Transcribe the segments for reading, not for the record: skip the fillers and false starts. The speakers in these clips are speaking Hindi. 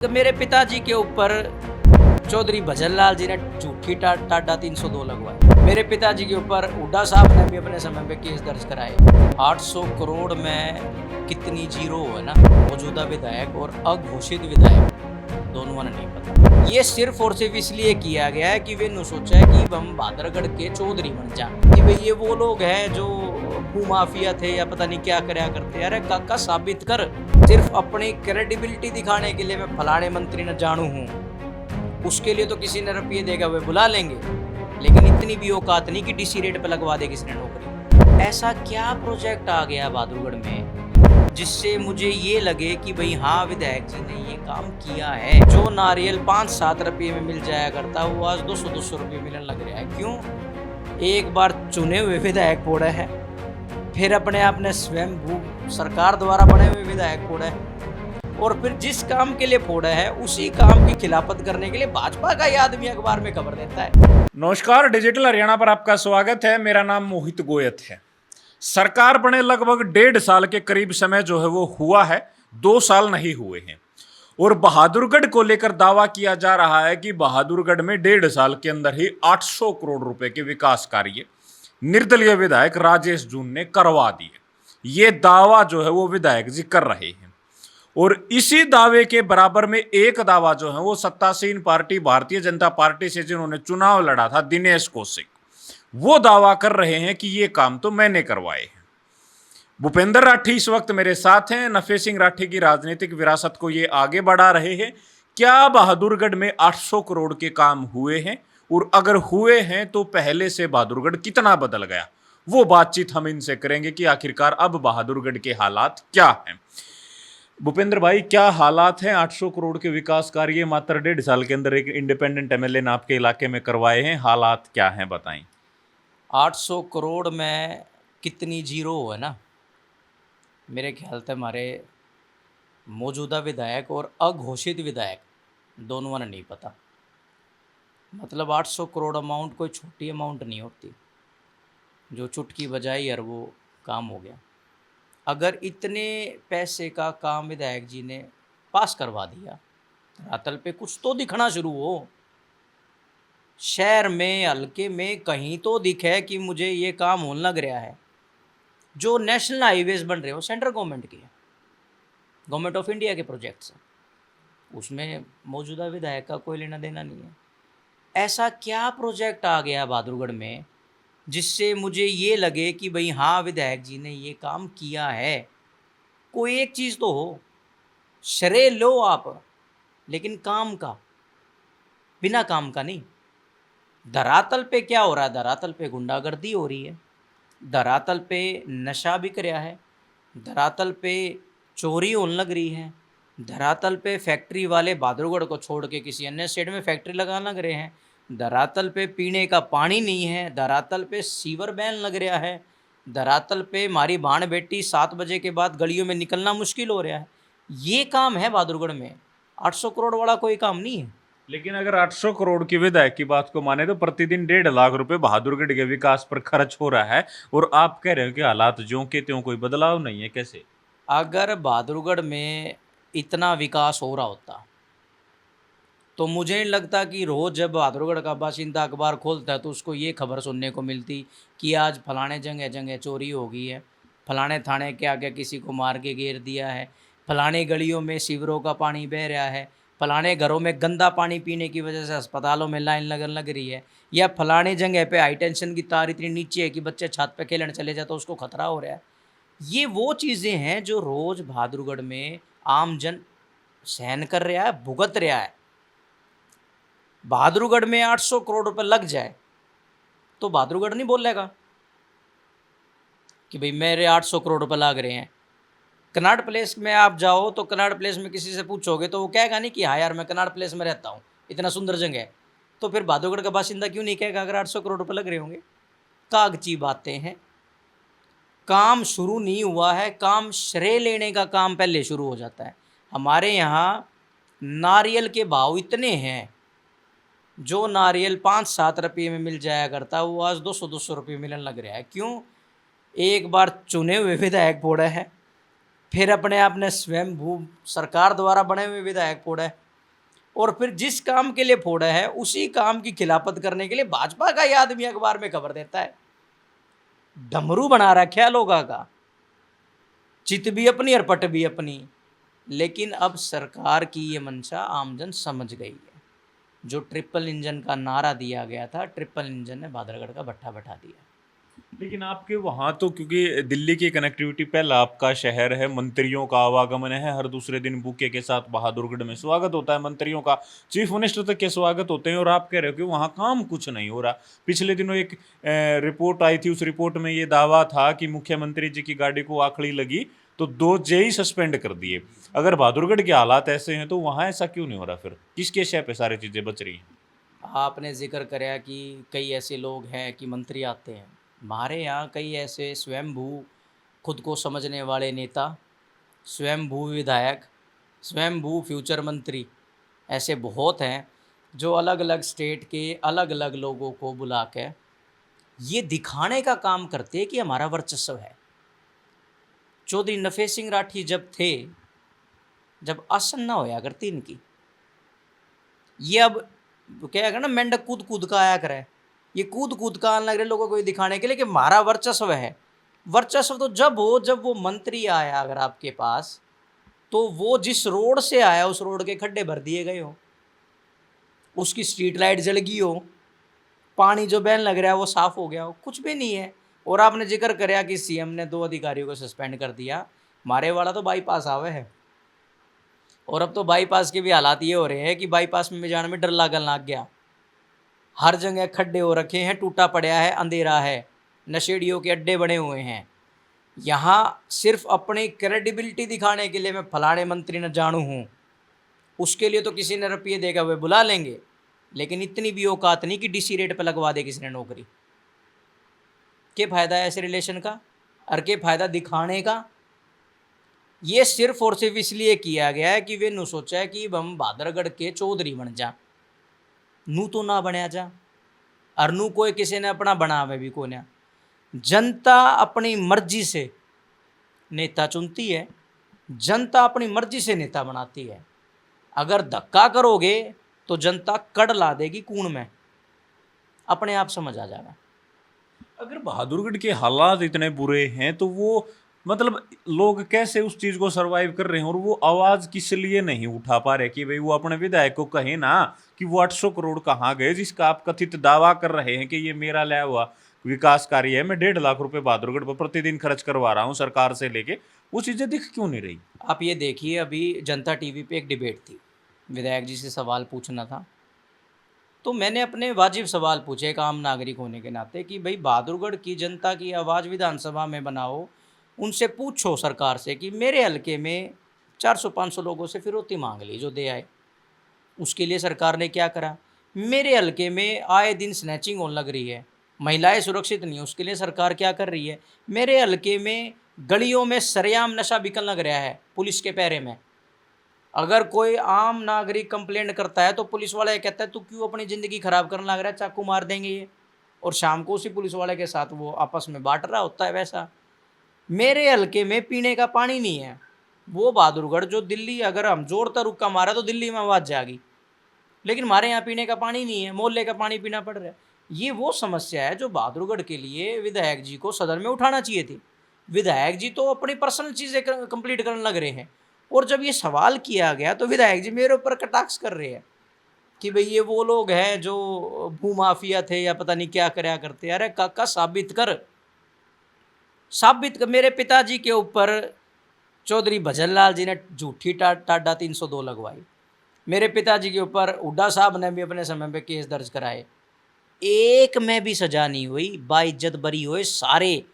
तो मेरे पिताजी के ऊपर चौधरी भजन लाल जी ने झूठी टाटा 302 लगवाई। मेरे पिताजी के ऊपर हुड्डा साहब ने भी अपने समय पे केस दर्ज कराए। 800 करोड़ में कितनी जीरो है ना, मौजूदा विधायक और अघोषित विधायक दोनों ने नहीं पता। ये सिर्फ और सिर्फ इसलिए किया गया है कि वे ने सोचा है कि हम बहादुरगढ़ के चौधरी बन जाए, कि भाई ये वो लोग हैं जो भू माफिया थे या पता नहीं क्या करया करते। अरे काका साबित कर। सिर्फ अपनी क्रेडिबिलिटी दिखाने के लिए मैं फलाने मंत्री न जानू हूँ, उसके लिए तो किसी ने रुपये देगा वे बुला लेंगे, लेकिन इतनी भी औकात नहीं कि डीसी रेट पे लगवा दे किसी ने नौकरी। ऐसा क्या प्रोजेक्ट आ गया बहादुरगढ़ में जिससे मुझे ये लगे कि भाई हाँ विधायक जी ने ये काम किया है। जो नारियल 5-7 रुपये में मिल जाया करता वो आज 200-200 रुपये मिलने लग रहा है। क्यों? एक बार चुने हुए विधायक पोड़ा है, फिर अपने आप ने स्वयं सरकार द्वारा बने हुए विधायक फोड़ा है, और फिर जिस काम के लिए फोड़ा है उसी काम की खिलाफत करने के लिए भाजपा का ही आदमी अखबार में खबर देता है। नमस्कार, डिजिटल हरियाणा पर आपका स्वागत है। मेरा नाम मोहित गोयत है। सरकार बने लगभग 1.5 साल के करीब समय जो है वो हुआ है, 2 साल नहीं हुए हैं। और बहादुरगढ़ को लेकर दावा किया जा रहा है कि बहादुरगढ़ में 1.5 साल के अंदर ही 800 करोड़ रुपए के विकास कार्य निर्दलीय विधायक राजेश जून ने करवा दिए। ये दावा जो है वो विधायक जी कर रहे हैं, और इसी दावे के बराबर में एक दावा जो है वो सत्तासीन पार्टी भारतीय जनता पार्टी से जिन्होंने चुनाव लड़ा था, दिनेश कौशिक, वो दावा कर रहे हैं कि ये काम तो मैंने करवाए हैं। भूपेंद्र राठी इस वक्त मेरे साथ हैं। नफे सिंह राठी की राजनीतिक विरासत को ये आगे बढ़ा रहे हैं। क्या बहादुरगढ़ में 800 करोड़ के काम हुए हैं, और अगर हुए हैं तो पहले से बहादुरगढ़ कितना बदल गया? वो बातचीत हम इनसे करेंगे कि आखिरकार अब बहादुरगढ़ के हालात क्या हैं। भूपेंद्र भाई, क्या हालात हैं? 800 करोड़ के विकास कार्य मात्र 1.5 साल के अंदर एक इंडिपेंडेंट एमएलए ने आपके इलाके में करवाए हैं। हालात क्या हैं, बताएं। 800 करोड़ में कितनी जीरो है ना, मेरे ख्याल से हमारे मौजूदा विधायक और अघोषित विधायक दोनों ने नहीं पता। मतलब 800 करोड़ अमाउंट कोई छोटी अमाउंट नहीं होती, जो चुटकी बजाई और वो काम हो गया। अगर इतने पैसे का काम विधायक जी ने पास करवा दिया, धरातल पे कुछ तो दिखना शुरू हो, शहर में हल्के में कहीं तो दिखे कि मुझे ये काम होने लग रहा है। जो नेशनल हाईवेज बन रहे हो सेंट्रल गवर्नमेंट के, गवर्नमेंट ऑफ इंडिया के प्रोजेक्ट्स हैं, उसमें मौजूदा विधायक का कोई लेना देना नहीं है। ऐसा क्या प्रोजेक्ट आ गया बहादुरगढ़ में जिससे मुझे ये लगे कि भाई हाँ विधायक जी ने ये काम किया है? कोई एक चीज़ तो हो, श्रेय लो आप, लेकिन काम का, बिना काम का नहीं। धरातल पे क्या हो रहा है? धरातल पे गुंडागर्दी हो रही है, धरातल पे नशा बिक रहा है, धरातल पे चोरी होने लग रही है, धरातल पे फैक्ट्री वाले बहादुरगढ़ को छोड़ के किसी अन्य स्टेट में फैक्ट्री लगाने लग रहे हैं, धरातल पे पीने का पानी नहीं है, धरातल पे सीवर बैन लग रहा है, धरातल पे हमारी भाण बेटी 7 बजे के बाद गलियों में निकलना मुश्किल हो रहा है। ये काम है बहादुरगढ़ में, 800 करोड़ वाला कोई काम नहीं है। लेकिन अगर 800 करोड़ की विधायक की बात को माने तो प्रतिदिन 1.5 लाख रुपए बहादुरगढ़ के विकास पर खर्च हो रहा है, और आप कह रहे हो कि हालात ज्यों के त्यों, कोई बदलाव नहीं है। कैसे? अगर बहादुरगढ़ में इतना विकास हो रहा होता तो मुझे नहीं लगता कि रोज़ जब बहादुरगढ़ का बाशिंदा अखबार खोलता है तो उसको ये खबर सुनने को मिलती कि आज फलाने जगह जगह चोरी हो गई है, फलाने थाने के आगे किसी को मार के घेर दिया है, फलाने गलियों में सीवरों का पानी बह रहा है, फलाने घरों में गंदा पानी पीने की वजह से अस्पतालों में लाइन लग रही है, या फलाने जगह पे हाई टेंशन की तार इतनी नीचे है कि बच्चे छत पे खेलने चले जाए तो उसको खतरा हो रहा है। ये वो चीज़ें हैं जो रोज़ बहादुरगढ़ में आम जन सहन कर रहा है, भुगत रहा है। बहादुरगढ़ में 800 करोड़ रुपए लग जाए तो बहादुरगढ़ नहीं बोलेगा कि भाई मेरे 800 करोड़ रुपए लग रहे हैं। कनाट प्लेस में आप जाओ तो कनाट प्लेस में किसी से पूछोगे तो वो कहेगा नहीं कि हाँ यार मैं कनाट प्लेस में रहता हूँ, इतना सुंदर जगह है। तो फिर बहादुरगढ़ का बाशिंदा क्यों नहीं कहेगा अगर 800 करोड़ रुपए लग रहे होंगे? कागजी बातें हैं, काम शुरू नहीं हुआ है, काम श्रेय लेने का काम पहले शुरू हो जाता है। हमारे यहाँ नारियल के भाव इतने हैं, जो नारियल 5-7 रुपये में मिल जाया करता वो आज 200-200 रुपये मिलने लग रहा है। क्यों? एक बार चुने हुए विधायक फोड़ा है, फिर अपने आप ने स्वयं सरकार द्वारा बने हुए विधायक फोड़ा है, और फिर जिस काम के लिए फोड़ा है उसी काम की खिलाफत करने के लिए भाजपा का ही आदमी अखबार में खबर देता है। डमरू बना रखा है लोगों का, चित भी अपनी और पट भी अपनी। लेकिन अब सरकार की ये मंशा आमजन समझ गई है। जो ट्रिपल इंजन का नारा दिया गया था, ट्रिपल इंजन ने बादरगढ़ का भट्ठा बैठा दिया। लेकिन आपके वहाँ तो क्योंकि दिल्ली की कनेक्टिविटी पहला आपका शहर है, मंत्रियों का आवागमन है, हर दूसरे दिन बुके के साथ बहादुरगढ़ में स्वागत होता है मंत्रियों का, चीफ मिनिस्टर तक के स्वागत होते हैं, और आप कह रहे हो कि वहाँ काम कुछ नहीं हो रहा। पिछले दिनों एक रिपोर्ट आई थी, उस रिपोर्ट में ये दावा था कि मुख्यमंत्री जी की गाड़ी को आखड़ी लगी तो 2 जेई सस्पेंड कर दिए। अगर बहादुरगढ़ के हालात ऐसे हैं तो वहाँ ऐसा क्यों नहीं हो रहा? फिर किसके शय पे सारी चीज़ें बच रही हैं? आपने जिक्र कराया कि कई ऐसे लोग हैं कि मंत्री आते हैं। हमारे यहाँ कई ऐसे स्वयंभू खुद को समझने वाले नेता, स्वयंभू विधायक, स्वयंभू फ्यूचर मंत्री ऐसे बहुत हैं जो अलग अलग स्टेट के अलग अलग लोगों को बुला के ये दिखाने का काम करते हैं कि हमारा वर्चस्व है। चौधरी नफे सिंह राठी जब थे, जब आसन ना होया करती इनकी, ये अब क्या ना मेंढक कूद कूद का आया करे, ये कूद कूद का आने लग रहे लोगों को ये दिखाने के लिए कि हमारा वर्चस्व है। वर्चस्व तो जब हो जब वो मंत्री आया अगर आपके पास, तो वो जिस रोड से आया उस रोड के खड्डे भर दिए गए हो, उसकी स्ट्रीट लाइट जल गई हो, पानी जो बहन लग रहा है वो साफ हो गया हो, कुछ भी नहीं है। और आपने जिक्र कराया कि सीएम ने 2 अधिकारियों को सस्पेंड कर दिया। हमारे वाला तो बाईपास आवे है, और अब तो बाईपास के भी हालात ये हो रहे हैं कि बाईपास में जाने में डर लागल लग गया। हर जगह खड्डे हो रखे हैं, टूटा पड़ा है, अंधेरा है, नशेड़ियों के अड्डे बने हुए हैं। यहाँ सिर्फ अपनी क्रेडिबिलिटी दिखाने के लिए मैं फलाने मंत्री न जानू हूँ, उसके लिए तो किसी ने रुपये देगा वे बुला लेंगे, लेकिन इतनी भी औकात नहीं कि डीसी रेट पर लगवा दे किसी ने नौकरी। क्या फ़ायदा है ऐसे रिलेशन का, और क्या फ़ायदा दिखाने का? ये सिर्फ और सिर्फ इसलिए किया गया है कि वे नू सोचा है कि हम बादरगढ़ के चौधरी बन जा, नू तो ना बनया जा, और नू कोई किसी ने अपना बनावे भी को ना। जनता अपनी मर्जी से नेता चुनती है, जनता अपनी मर्जी से नेता बनाती है। अगर धक्का करोगे तो जनता कड़ ला देगी कूण में, अपने आप समझ आ जाएगा। अगर बहादुरगढ़ के हालात इतने बुरे हैं तो वो मतलब लोग कैसे उस चीज को सरवाइव कर रहे हैं, और वो आवाज किस लिए नहीं उठा पा रहे कि भाई वो अपने विधायक को कहे ना कि वो 800 करोड़ कहाँ गए, जिसका आप कथित दावा कर रहे हैं कि ये मेरा लाया हुआ विकास कार्य है, मैं 1.5 लाख रुपए बहादुरगढ़ पर प्रतिदिन खर्च करवा रहा हूँ सरकार से लेके, वो चीजें दिख क्यों नहीं रही? आप ये देखिए, अभी जनता टीवी पे एक डिबेट थी, विधायक जी से सवाल पूछना था, तो मैंने अपने वाजिब सवाल पूछे एक आम नागरिक होने के नाते कि भाई बहादुरगढ़ की जनता की आवाज़ विधानसभा में बनाओ, उनसे पूछो सरकार से कि मेरे हलके में 400-500 लोगों से फिरौती मांग ली जो दे आए, उसके लिए सरकार ने क्या करा? मेरे हलके में आए दिन स्नैचिंग होने लग रही है, महिलाएं सुरक्षित नहीं है, उसके लिए सरकार क्या कर रही है? मेरे हलके में गलियों में सरेआम नशा बिकन लग रहा है पुलिस के पैरे में, अगर कोई आम नागरिक कंप्लेंट करता है तो पुलिस वाला ये कहता है तू क्यों अपनी ज़िंदगी ख़राब करने लग रहा है, चाकू मार देंगे ये, और शाम को उसी पुलिस वाले के साथ वो आपस में बांट रहा होता है। वैसा मेरे हलके में पीने का पानी नहीं है, वो बहादुरगढ़ जो दिल्ली, अगर हम जोरदार रुक्का मारा तो दिल्ली में आवाज़ जाएगी, लेकिन हमारे यहाँ पीने का पानी नहीं है, मोहल्ले का पानी पीना पड़ रहा है। ये वो समस्या है जो बहादुरगढ़ के लिए विधायक जी को सदन में उठाना चाहिए थी। विधायक जी तो अपनी पर्सनल चीज़ें कंप्लीट करने लग रहे हैं, और जब ये सवाल किया गया तो विधायक जी मेरे ऊपर कटाक्ष कर रहे हैं कि भाई ये वो लोग हैं जो भूमाफिया थे या पता नहीं क्या कराया करते। अरे काका साबित कर, साबित कर। मेरे पिताजी के ऊपर चौधरी भजनलाल जी ने झूठी टाडा 302 लगवाई, मेरे पिताजी के ऊपर हुड्डा साहब ने भी अपने समय पे केस दर्ज कराए, एक में भी सजा नहीं हुई, बाइज्जत बरी हुए सारे।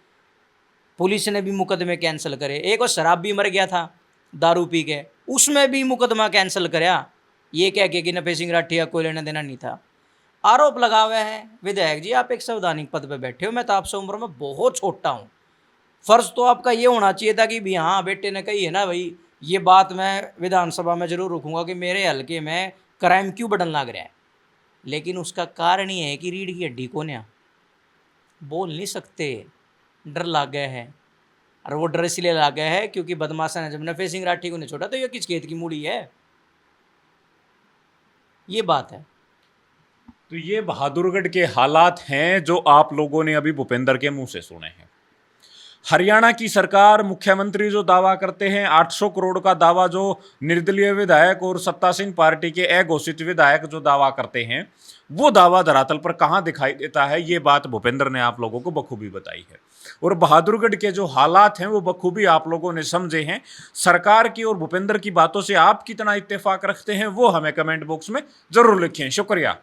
पुलिस ने भी मुकदमे कैंसिल करे, एक और शराब भी मर गया था दारू पी के, उसमें भी मुकदमा कैंसिल कराया, ये कह के कि नफे सिंह राठी का कोई लेना देना नहीं था। आरोप लगा हुए हैं विधायक जी आप एक संवैधानिक पद पे बैठे हो, मैं तो आपसे उम्र में बहुत छोटा हूँ, फ़र्ज़ तो आपका ये होना चाहिए था कि भी हाँ बेटे ने कही है ना भाई, ये बात मैं विधानसभा में ज़रूर रखूँगा कि मेरे हल्के में क्राइम क्यों बढ़ने लग रहा है। लेकिन उसका कारण ये है कि रीढ़ की हड्डी को ना बोल नहीं सकते, डर लग गया है, और वो डर इसलिए लग गया है क्योंकि बदमाशा ने जब नफे सिंह राठी को नहीं छोड़ा तो ये किस खेत की मूड़ी है। ये बात है। तो ये बहादुरगढ़ के हालात हैं जो आप लोगों ने अभी भूपेंद्र के मुंह से सुने हैं। हरियाणा की सरकार, मुख्यमंत्री जो दावा करते हैं 800 करोड़ का दावा, जो निर्दलीय विधायक और सत्तासीन पार्टी के अघोषित विधायक जो दावा करते हैं, वो दावा धरातल पर कहां दिखाई देता है, ये बात भूपेंद्र ने आप लोगों को बखूबी बताई है। और बहादुरगढ़ के जो हालात हैं वो बखूबी आप लोगों ने समझे हैं। सरकार की और भूपेंद्र की बातों से आप कितना इत्तेफाक रखते हैं वो हमें कमेंट बॉक्स में जरूर लिखें। शुक्रिया।